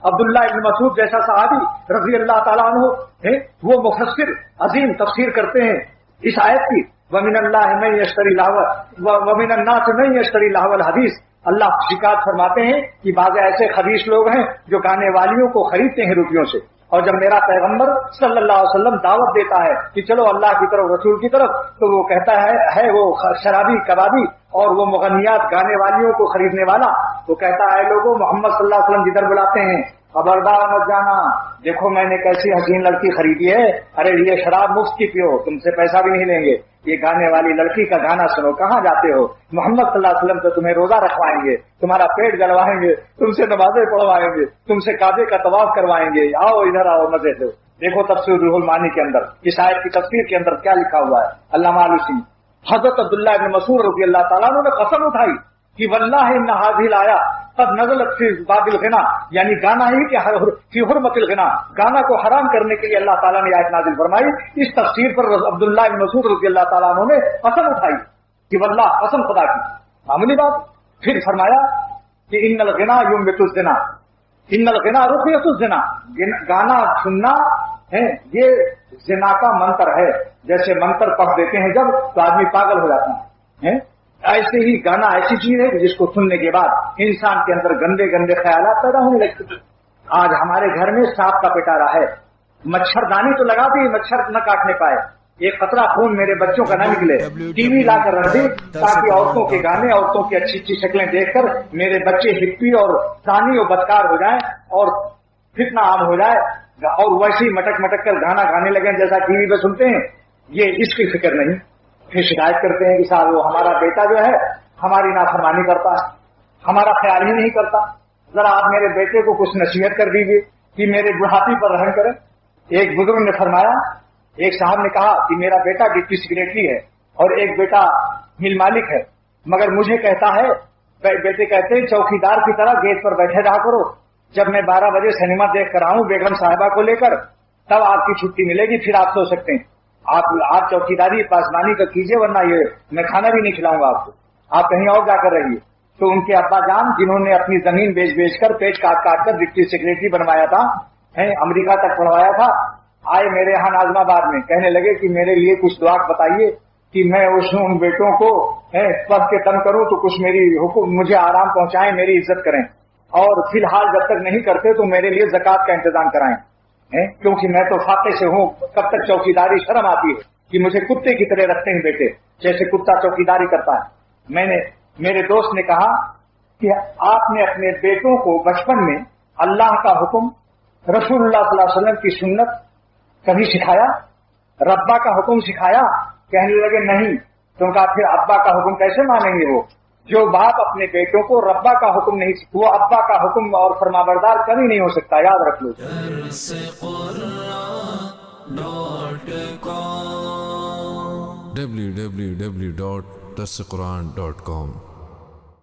عبداللہ ابن مسعود جیسا صحابی رضی اللہ تعالیٰ عنہ ہے، وہ مفسر عظیم تفسیر کرتے ہیں اس آیت کی، وَمِنَ اللَّهِ مَن يَشْتَرِي اللَّهَ وَمِنَ النَّاسِ مَن يَشْتَرِي اللَّهَ الْحَدِيث۔ اللہ شکایت فرماتے ہیں کہ بعض ایسے خبیث لوگ ہیں جو گانے والیوں کو خریدتے ہیں روپیوں سے، اور جب میرا پیغمبر صلی اللہ علیہ وسلم دعوت دیتا ہے کہ چلو اللہ کی طرف رسول کی طرف، تو وہ کہتا ہے وہ شرابی کبابی اور وہ مغنیات گانے والیوں کو خریدنے والا، وہ کہتا ہے لوگوں محمد صلی اللہ علیہ وسلم جدھر بلاتے ہیں خبردار مت جانا، دیکھو میں نے کیسی حسین لڑکی خریدی ہے، ارے یہ شراب مفت کی پیو، تم سے پیسہ بھی نہیں لیں گے، یہ گانے والی لڑکی کا گانا سنو، کہاں جاتے ہو؟ محمد صلی اللہ علیہ وسلم تو تمہیں روزہ رکھوائیں گے، تمہارا پیٹ جلوائیں گے، تم سے نمازیں پڑھوائیں گے، تم سے کعبے کا طواف کروائیں گے، آؤ ادھر آؤ مزے سے۔ دیکھو تفسیر روح المعانی کے اندر اس آیت کی تفسیر کے اندر کیا لکھا ہوا ہے، علامہ آلوسی حضرت عبداللہ ابن مسعود رضی اللہ تعالیٰ عنہ نے قسم اٹھائی کہ واللہ ان هذه الآیہ قد نزلت فی باب الغنا، یعنی گانا ہی کہ فی حرمت الغنا، گانا کو حرام کرنے کے لیے اللہ تعالیٰ نے آیت نازل فرمائی۔ اس تفسیر پر عبداللہ بن مسعود رضی اللہ تعالیٰ عنہ نے قسم اٹھائی کہ واللہ قسم خدا کی، معمولی بات۔ پھر فرمایا کہ ان الغنا ینبت الزنا، ان الغنا رقیۃ الزنا، گانا سننا ہے یہ زنا کا منتر ہے، جیسے منتر پڑھ دیتے ہیں جب تو آدمی پاگل ہو جاتا ہے، ایسے ہی گانا ایسی چیز ہے جس کو سننے کے بعد انسان کے اندر گندے گندے خیالات پیدا ہونے لگتے ہیں۔ آج ہمارے گھر میں سانپ کا پٹارا ہے، مچھردانی تو لگا دی مچھر نہ کاٹنے پائے، ایک قطرہ خون میرے بچوں کا نہ نکلے، ٹی وی لا کر رکھ دی تاکہ عورتوں کے گانے، عورتوں کی اچھی اچھی شکلیں دیکھ کر میرے بچے ہپی اور ثانی و بدکار ہو جائیں اور فتنہ عام ہو جائے، اور ویسے ہی مٹک مٹک کر گانا گانے لگیں جیسا ٹی وی پہ سنتے ہیں۔ یہ اس کی فکر نہیں، پھر شکایت کرتے ہیں کہ صاحب وہ ہمارا بیٹا جو ہے ہماری نافرمانی کرتا ہے، ہمارا خیال ہی نہیں کرتا، ذرا آپ میرے بیٹے کو کچھ نصیحت کر دیجیے کہ میرے بڑھاپی پر رحم کریں۔ ایک بزرگ نے فرمایا، ایک صاحب نے کہا کہ میرا بیٹا ڈپٹی سیکریٹری ہے اور ایک بیٹا مل مالک ہے، مگر مجھے کہتا ہے، بیٹے کہتے ہیں چوکیدار کی طرح گیٹ پر بیٹھے رہا کرو، جب میں 12 بجے سنیما دیکھ کر آؤں بیگم صاحبہ کو لے کر تب آپ کی چھٹی ملے گی، پھر آپ سو سکتے ہیں، آپ چوکیداری پاسبانی کا کیجیے ورنہ یہ میں کھانا بھی نہیں کھلاؤں گا آپ کو، آپ کہیں اور جا کر رہیے۔ تو ان کے ابا جان جنہوں نے اپنی زمین بیچ بیچ کر پیٹ کاٹ کاٹ کر ڈپٹی سیکریٹری بنوایا تھا، امریکہ تک پڑھوایا تھا، آئے میرے یہاں نازم آباد میں، کہنے لگے کہ میرے لیے کچھ دعا بتائیے کہ میں ان بیٹوں کو پڑھ کے تنگ کروں تو کچھ میری حکم مجھے آرام پہنچائیں، میری عزت کریں، اور فی الحال جب تک نہیں کرتے تو میرے لیے زکوٰۃ کا انتظام کرائیں، کیونکہ میں تو فاقے سے ہوں، کب تک چوکیداری، شرم آتی ہے کہ مجھے کتے کی طرح رکھتے ہیں بیٹے، جیسے کتا چوکیداری کرتا ہے۔ میرے دوست نے کہا کہ آپ نے اپنے بیٹوں کو بچپن میں اللہ کا حکم، رسول اللہ صلی اللہ علیہ وسلم کی سنت کبھی سکھایا؟ ربا کا حکم سکھایا؟ کہنے لگے نہیں۔ تو کہا پھر ابا کا حکم کیسے مانیں گے؟ وہ جو باپ اپنے بیٹوں کو ربا کا حکم نہیں، وہ ابا کا حکم اور فرمانبردار کبھی نہیں ہو سکتا، یاد رکھ لو۔ www.darsequran.com